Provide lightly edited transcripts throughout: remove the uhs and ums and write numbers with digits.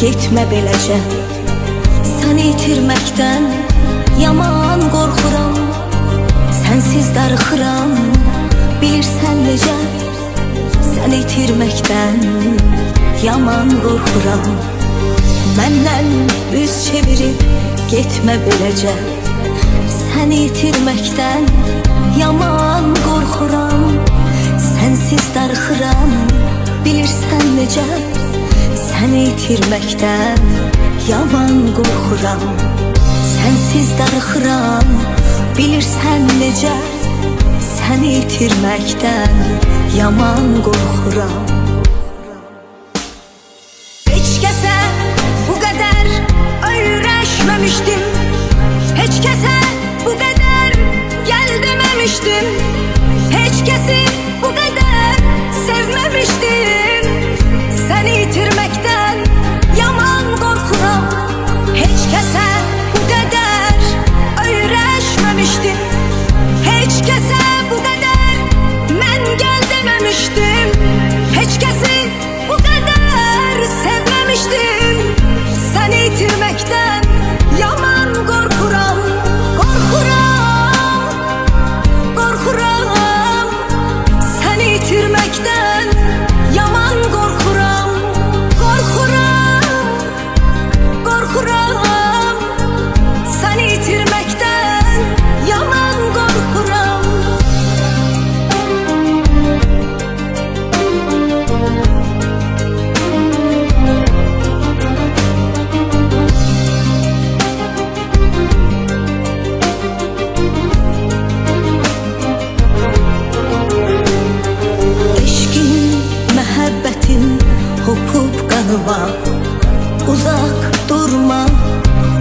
getmə beləcə. Səni itirməkdən yaman qorxuram. Sənsiz darıxıram, bilirsən necə. Səni itirməkdən yaman qorxuram. Məndən üz çevirib getmə beləcə. Səni itirməkdən yaman qorxuram. Sənsiz darıxıram, bilirsən necə. Səni itirməkdən yaman qorxuram. Sənsiz darıxıram, bilirsən necə. Səni itirməkdən yaman qorxuram. Heç kəsə bu qədər öyrəşməmişdim. Heç kəsə bu qədər gəl deməmişdim. Heç kəsi bu qədər sevməmişdim. Səni itirməkdən yaman qorxuram. Heç kəsə bu qədər öyrəşməmişdim. Heç kəsə bu qədər mən gəl deməmişdim. Heç kəsi bu qədər sevməmişdim. Səni itirməkdən yaman qorxuram. Qorxuram, qorxuram. Səni itirməkdən yaman qorxuram. Qorxuram, qorxuram. Səni itirməkdən yaman qorxuram. Hopub qanıma, uzaq durma,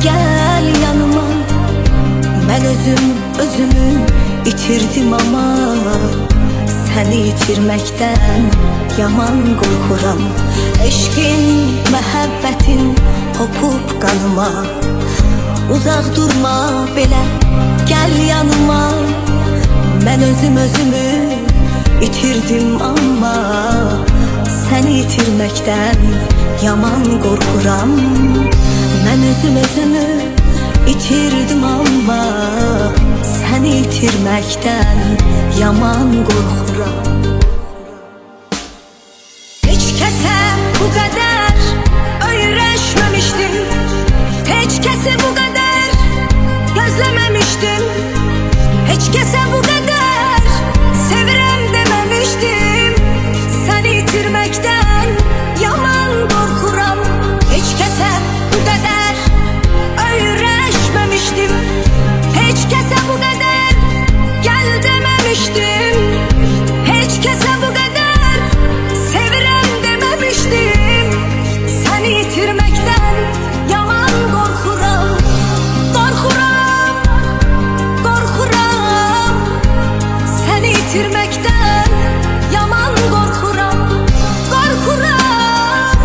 gəl yanıma. Mən özümü itirdim ama səni itirməkdən yaman qorxuram. Eşqin, məhəbbətin hopub qanıma, uzaq durma belə, gəl yanıma. Mən özümü itirdim ama səni itirməkdən yaman qorxuram. Mən özümü itirdim amma səni itirməkdən yaman qorxuram. Heç kəsə bu qədər öyrəşməmişdim. Heç kəsi bu qədər gözləməmişdim. Heç kəsə bu qədər sevirəm deməmişdim. Səni itirməkdən yaman qorxuram. Heç kəsə bu qədər öyrəşməmişdim. Heç kəsə bu qədər gəl deməmişdim. Heç kəsə bu qədər sevirəm deməmişdim. Səni itirməkdən yaman qorxuram. Qorxuram, qorxuram. Səni itirməkdən yaman qorxuram. Qorxuram,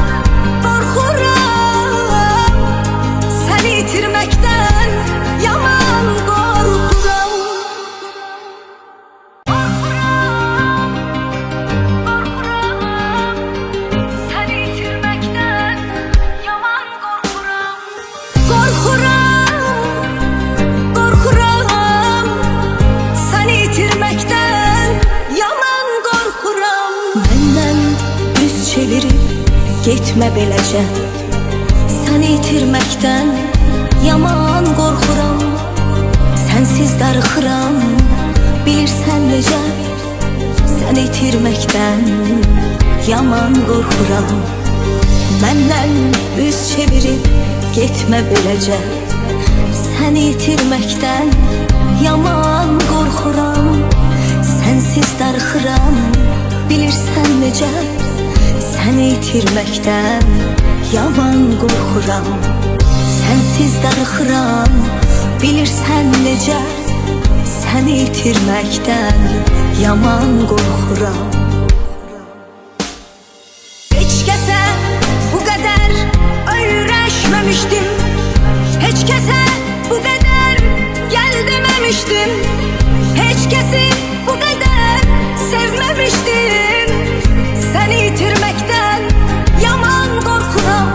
qorxuram. Səni itirməkdən yaman qorxuram. Qorxuram, qorxuram. Səni itirməkdən yaman qorxuram. Qorxuram, qorxuram. Səni itirməkdən yaman qorxuram. Məndən üz çevirib getmə beləcə. Səni itirməkdən yaman qorxuram. Sənsiz darıxıram, bilirsən necə. Səni itirməkdən yaman qorxuram. Məndən üz çevirib getmə beləcə. Səni itirməkdən yaman qorxuram. Sənsiz darıxıram, bilirsən necə. Səni itirməkdən yaman qorxuram. Sənsiz darıxıram, bilirsən necə. Səni itirməkdən yaman qorxuram. Heç kəsə bu qədər öyrəşməmişdim. Heç kəsə bu qədər gəl deməmişdim. Heç kəsi bu qədər sevməmişdim. Səni itirməkdən yaman qorxuram.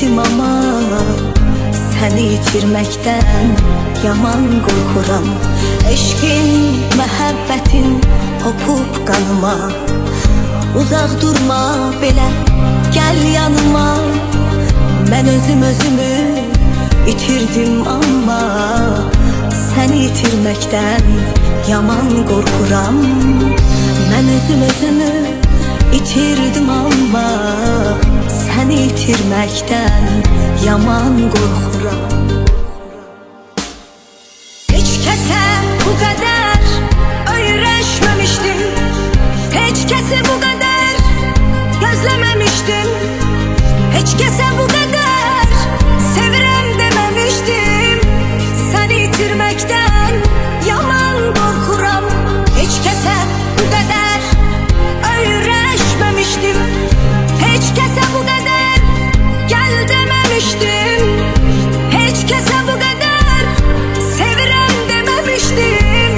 itirdim ama səni itirməkdən yaman qorxuram. Eşqin, məhəbbətin hopub qanıma, uzaq durma belə, gəl yanıma. Mən özümü itirdim amma səni itirməkdən yaman qorxuram. Mən özümü itirdim amma səni itirməkdən yaman qorxuram. Heç kəsə bu qədər öyrəşməmişdim, heç kəsi bu qədər gözləməmişdim, heç kəsə bu qədər sevirəm deməmişdim. Səni itirməkdən yaman qorxuram. Heç kəsə bu qədər öyrəşməmişdim, heç kəsə bu qədər gəl deməmişdim, heç kəsə bu qədər sevirəm deməmişdim.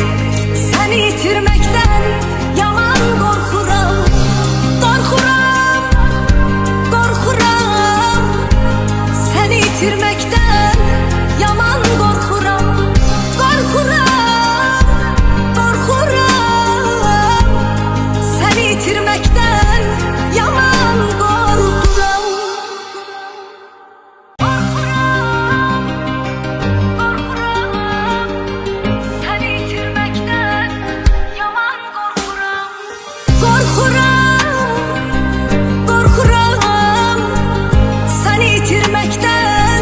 Səni itirməkdən yaman qorxuram, qorxuram, qorxuram. Səni itirməkdən yaman qorxuram, qorxuram, qorxuram. Səni itirməkdən yaman qorxuram. Səni itirməkdən yaman qorxuram. Qorxuram, qorxuram. Səni itirməkdən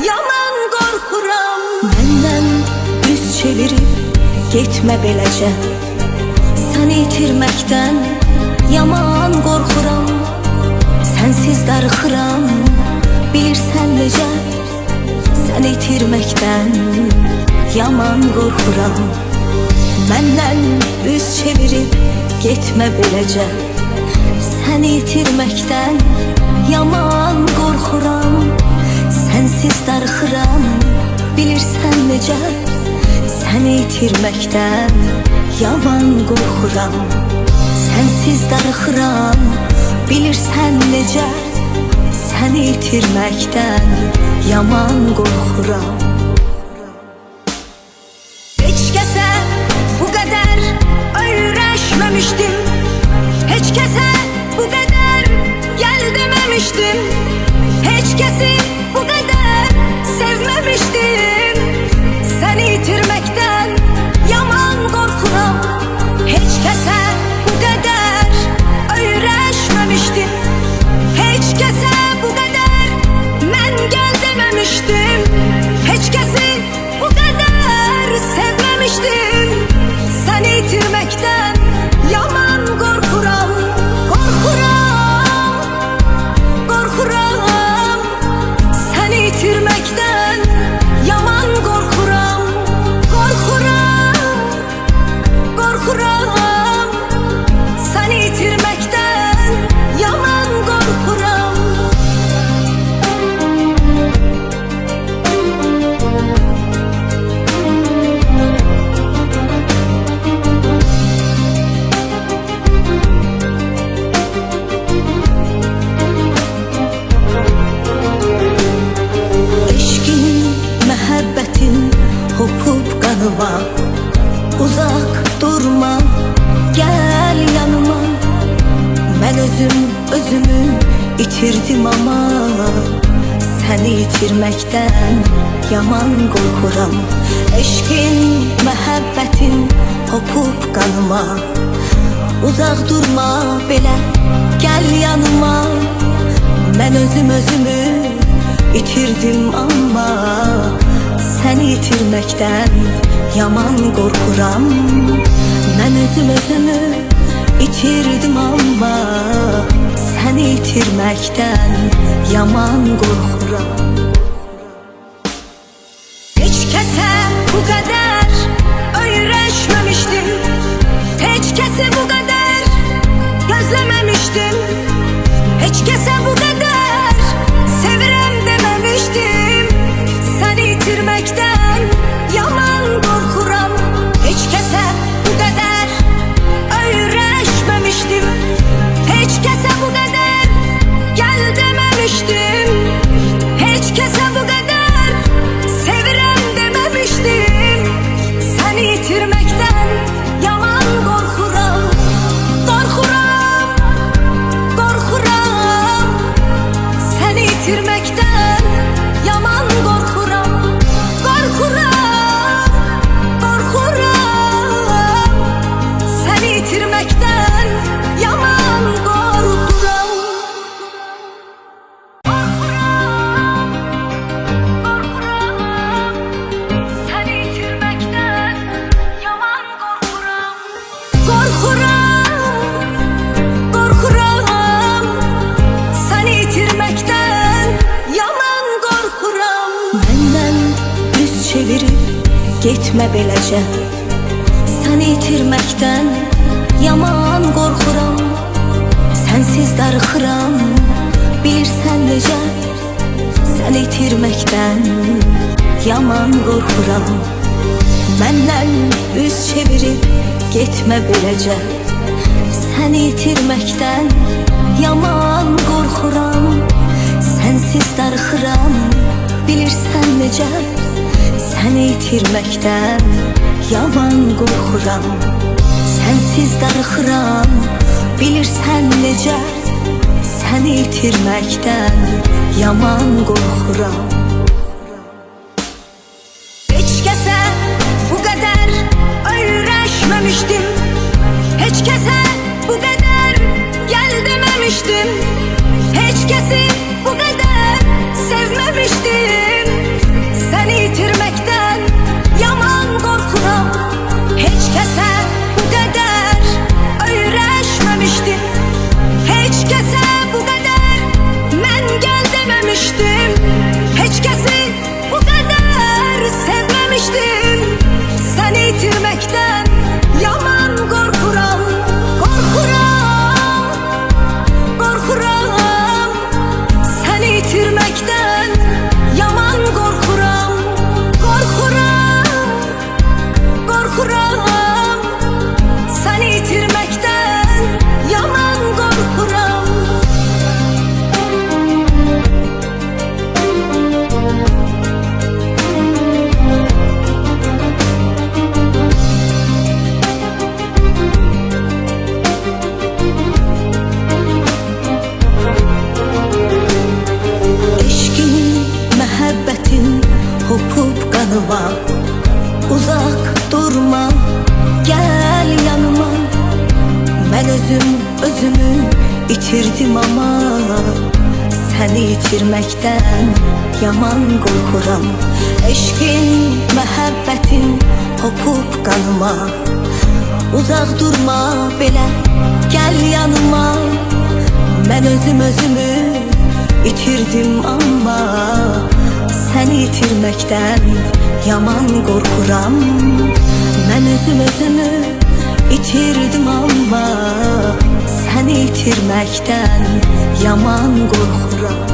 yaman qorxuram. Məndən üz çevirib getmə beləcə, səni itirməkdən yaman qorxuram. Sənsiz darıxıram, bilirsən necə, səni itirməkdən yaman qorxuram. Məndən üz çevirib getmə beləcə, səni itirməkdən yaman qorxuram. Sənsiz darıxıram, bilirsən necə, səni itirməkdən yaman qorxuram. Sənsiz darıxıram, bilirsən necə, səni itirməkdən yaman qorxuram. Heç kəsə bu qədər öyrəşməmişdim, heç kəsə bu qədər gəl deməmişdim, heç kəsi bu qədər sevməmişdim. Səni itirməkdən yaman qorxuram. Heç kəsə bu qədər öyrəşməmişdim, heç kəsə bu qədər mən gəl deməmişdim, heç kəsi bu qədər sevməmişdim. Səni itirməkdən yaman qorxuram, qorxuram, qorxuram. Səni itirməkdən yaman qorxuram, qorxuram, qorxuram. Səni itirməkdən yaman qorxuram. Eşqin, məhəbbətin hopub qanıma, uzaq durma, gəl yanıma. Mən özümü itirdim amma səni itirməkdən yaman qorxuram. Eşqin, məhəbbətin hopub qanıma, uzaq durma belə, gəl yanıma. Mən özümü itirdim amma səni itirməkdən yaman qorxuram. Mən özümü itirdim amma səni itirməkdən yaman qorxuram. Heç kəsə bu qədər öyrəşməmişdim, heç kəsi bu qədər gözləməmişdim, heç kəsə bu qədər sevirəm deməmişdim. Səni itirməkdən yaman qorxuram. Heç kəsə bu qədər öyrəşməmişdim, heç kəsə bu qədər gəl deməmişdim, getmə beləcə. Səni itirməkdən yaman qorxuram. Sənsiz darıxıram, bilirsən necə. Səni itirməkdən yaman qorxuram. Məndən üz çevirib getmə beləcə. Səni itirməkdən yaman qorxuram. Sənsiz darıxıram, bilirsən necə. Səni itirməkdən yaman qorxuram. Sənsiz darıxıram, bilirsən necə. Səni itirməkdən yaman qorxuram. Heç kəsə bu qədər öyrəşməmişdim. Heç kəsə bu qədər gəl deməmişdim. Heç kəsi bu qədər sevməmişdim. Səni itirməkdən yaman qorxuram. Heç kəsə bu qədər öyrəşməmişdim. Heç kəsə bu qədər mən gəl deməmişdim. Heç kəsi bu qədər sevməmişdim. Səni itirməkdən yaman qorxuram. Qorxuram, qorxuram. Səni itirməkdən yaman qorxuram. Qorxuram, qorxuram. Səni itirməkdən yaman qorxuram. Hopub qanıma, uzaq durma, gəl yanıma. Mən özümü itirdim ama səni itirməkdən yaman qorxuram. Eşqin, məhəbbətin hopub qanıma, uzaq durma belə, gəl yanıma. Mən özümü itirdim ama səni itirməkdən yaman qorxuram. Mən özümü itirdim ama səni itirməkdən yaman qorxuram.